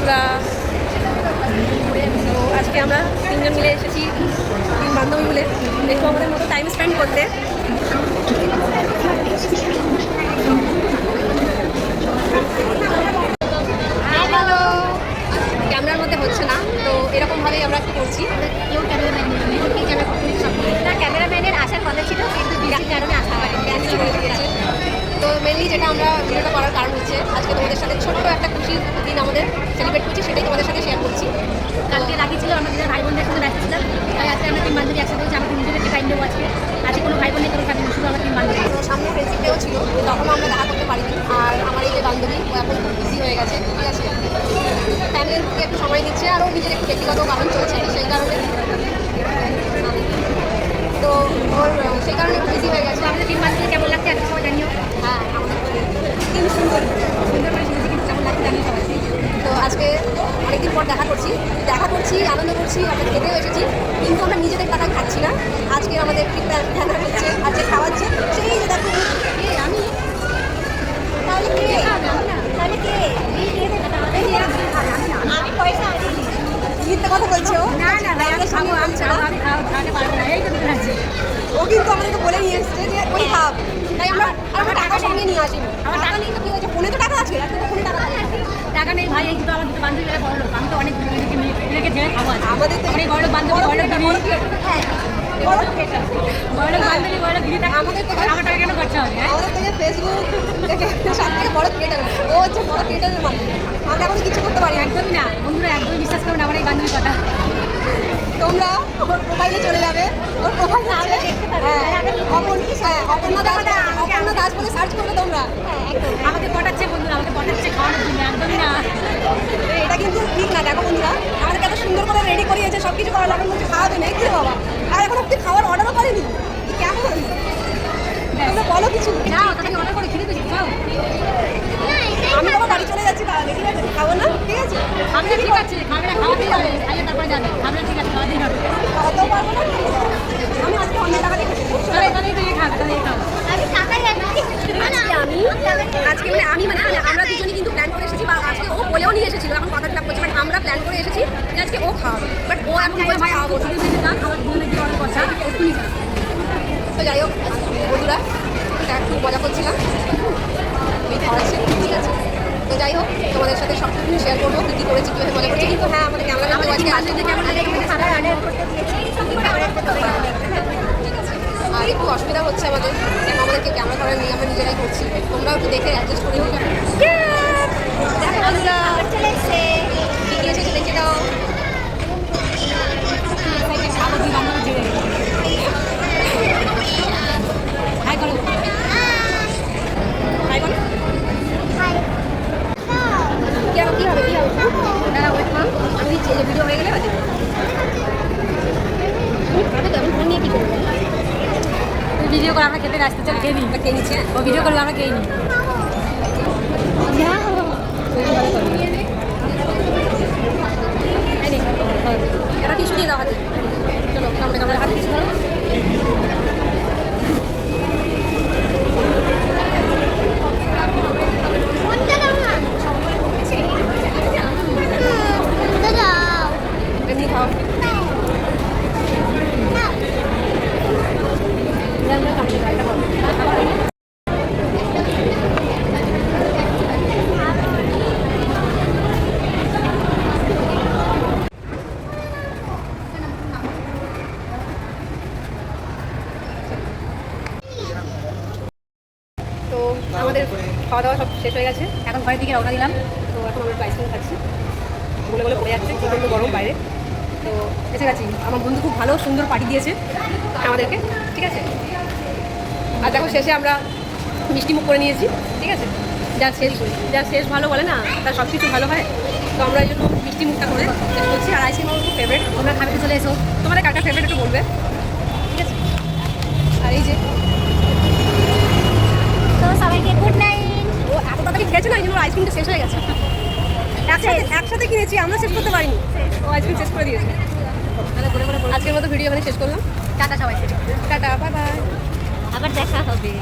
বন্ধুরা, তো আজকে আমরা তিনজন মিলে এসেছি, তিন বান্ধবী মিলে একটু আমাদের মতো টাইম স্পেন্ড করতে। ক্যামেরার মধ্যে হচ্ছে না, তো এরকমভাবেই আমরা একটু করছি। ক্যামেরাম্যানের আসার কথা ছিল, কিন্তু বিরাট কারণে আসা হয়, ক্যান্সেল করে দিয়েছে। তো মেনলি যেটা আমরা ভিডিওটা করার কারণ হচ্ছে আজকে তোমাদের সাথে ছোট্ট একটা খুশির দিন আমাদের সেলিব্রেট করছি, সেটাই তোমাদের সাথে শেয়ার করছি। কালকে রাখি ছিল, আমরা ভাই বোনদের সাথে ব্যস্ত ছিলাম, তাই আজকে আমরা তিন বান্ধবী একসাথে হচ্ছে। আমরা তিনজনকে টাইম দেবো আজকে। আজকে কোনো ভাই বোনের কোনো ফ্যামিলি, শুধু আমরা তিন বান্ধবী। সামনে ফ্রেন্ডশিপ ডেও ছিল, তখন আমরা দেখা করতে পারিনি। আর আমার এই যে বান্ধবী, ও এখন খুব বিজি হয়ে গেছে, ঠিক আছে, ফ্যামিলিকে একটু সময় দিচ্ছে, আরও নিজের একটু ব্যক্তিগত কারণ চলছে, সেই কারণে তো ওর সেই কারণে একটু বিজি হয়ে গেছে। আমাদের তিন বান্ধবী কেমন লাগছে একটা সময় জানিও। হ্যাঁ, আমাদের তিন সুন্দর সুন্দর করে শুনেছি, কিন্তু কেমন লাগছে জানিও সবাই। তো আজকে অনেকদিন পর দেখা করছি, আনন্দ করছি, আমরা খেতেও এসেছি, কিন্তু আমরা নিজেদের টাকা খাচ্ছি না। আজকে আমাদের প্ল্যান হচ্ছে, আজকে খাওয়াচ্ছে সেই যে দেখো আমি, তাহলে কে আমি পয়সা মিথ্যে কথা বলছো? না খাওয়াতে পারবো না, এই তো খাচ্ছি। ও কিন্তু আমাদেরকে বলে নিয়ে এসছে যে ওই খাব, তাই আমরা টাকা সঙ্গে নিয়ে আসিনি। আমার টাকা নেই তো কি হয়েছে, ফোনে তো টাকা আছে, ফোনে টাকা আছে। টাকা নেই ভাই, এই দুটো আমার দুটো বান্ধবী মিলে বড় লোক। আমি তো অনেক মেয়েকে ছেড়ে খাবো। আমাদের তো অনেক বড় লোক বান্ধবী, বড় লোক দিদি, বড় লোক বান্ধবী, বড় লোক দিদি। আমাদের তো আমার টাকা কেন খরচা হবে? আমাদের থেকে ফেসবুক থেকে সব থেকে বড় ক্রিয়েটার, ও হচ্ছে বড় ক্রিয়েটারের মাধ্যমে আমরা এখন কিছু করতে পারি। একদমই না বন্ধুরা, একদমই বিশ্বাস করুন আমার এই বান্ধবীর কথা। তোমরা ওর প্রোফাইলে চলে যাবে, ওর প্রোফাইল আছে, অপর্ণা দাস বলে সার্চ করবে তোমরা। আমাকে পটাচ্ছে বন্ধুরা, আমাকে পটাচ্ছে খাওয়ানোর জন্য। একদমই না, এটা কিন্তু ঠিক না। দেখো বন্ধুরা, আমাদেরকে এত সুন্দর করে রেডি করিয়েছে, সব কিছু করার এখন কিছু খাওয়াবে না, কি বাবা, আর এখন আপনি খাওয়ার অর্ডারও করেনি, কেমন তোমরা বলো কিছু। না তাকে অর্ডার করে খেতে দিচ্ছি, খাও। আমি বাবা বাড়ি চলে যাচ্ছি, তাহলে ঠিক আছে, খাবো না, ঠিক আছে, আমি ঠিক আছে, খাবে না, খাওয়াতেই হবে, খাইয়ে তারপরে যাবে, খাবে না, ঠিক আছে, খাওয়াতেই হবে। খাওয়াতেও পারবো না, আমি আজকে অন্য টাকা দিয়ে তাহলে তাহলেই তুই খাবে, তাহলেই খাও। আজকে আমি আমরা দুজনই কিন্তু প্ল্যান করে এসেছি, বা আজকে ও বলেও নিয়ে এসেছিল, এখন কথা ফিলাপ করছে, বাট আমরা প্ল্যান করে এসেছি যে আজকে ও খাওয়াবে, বাট ও এখন বলছে খাওয়াবো না। খাবার দুজনে কি অর্ডার করছে, এক্ষুনি খাও। তো যাই হোক বন্ধুরা, এটা একটু মজা করছিলাম, আমি খাওয়াচ্ছি, ঠিক আছে। তো যাই হোক, তোমাদের সাথে সব কিছু শেয়ার করবো, কী কী করেছি, কীভাবে মজা করছি। কিন্তু হ্যাঁ, আমাদের ক্যামেরা আজকে আসলে কেমন আর একটু অসুবিধা হচ্ছে আমাদের, আমাদেরকে ক্যামেরা করার নিয়ে আমরা নিজেরাই করছি, তোমরাও একটু দেখে অ্যাডজাস্ট করে নিও। দেখে দাও। হাই করো, হাই বলো। কী হবে দাঁড়া, ওয়েট করো, আমি দিচ্ছি, যে ভিডিও হয়ে গেলে বাজে আমি তো ফোন নিয়ে কী করবো। ভিডিও করে আমরা খেতে আসতে চাই, খেয়ে নিই, খেয়ে নিচ্ছি। ও ভিডিও করবে, আমরা খেয়ে নিই। এরা টিস্যু দিয়ে দাও হাতে, চলো কামড়ে হাতে টিস্যু ধরো। এমনি খাও। তো আমাদের খাওয়া দাওয়া সব শেষ হয়ে গেছে, এখন ঘরের দিকে রওনা দিলাম। তো এখন আমরা একটু আইসক্রিম খাচ্ছি, বলে পড়ে যাচ্ছে, প্রচণ্ড গরম বাইরে। তো এসে গেছি, আমার বন্ধু খুব ভালো সুন্দর পার্টি দিয়েছে আমাদেরকে, ঠিক আছে। আর দেখো শেষে আমরা মিষ্টি মুখ করে নিয়েছি, ঠিক আছে। যার শেষ ভালো বলে না, তার সব কিছু ভালো হয়। তো আমরা এই জন্য মিষ্টি মুখটা করে শেষ করছি। আর আইসক্রিম আমার খুব ফেভারিট, তোমরা খাবে চলে এসো, তোমাদের কারটা ফেভারিট একটু বলবে, ঠিক আছে। আর এই যে তো সবাইকে গুড নাইট। ও এত তাড়াতাড়ি খেয়েছে না, এই জন্য আইসক্রিমটা শেষ হয়ে গেছে। একসাথে কিনেছি, আমরা শেষ করতে পারিনি, ও আইসক্রিম শেষ করে দিয়েছে। আজকের মতো ভিডিও এখানে শেষ করলাম। টাটা সবাইকে, টাটা, বাই বাই, আবার দেখা হবে।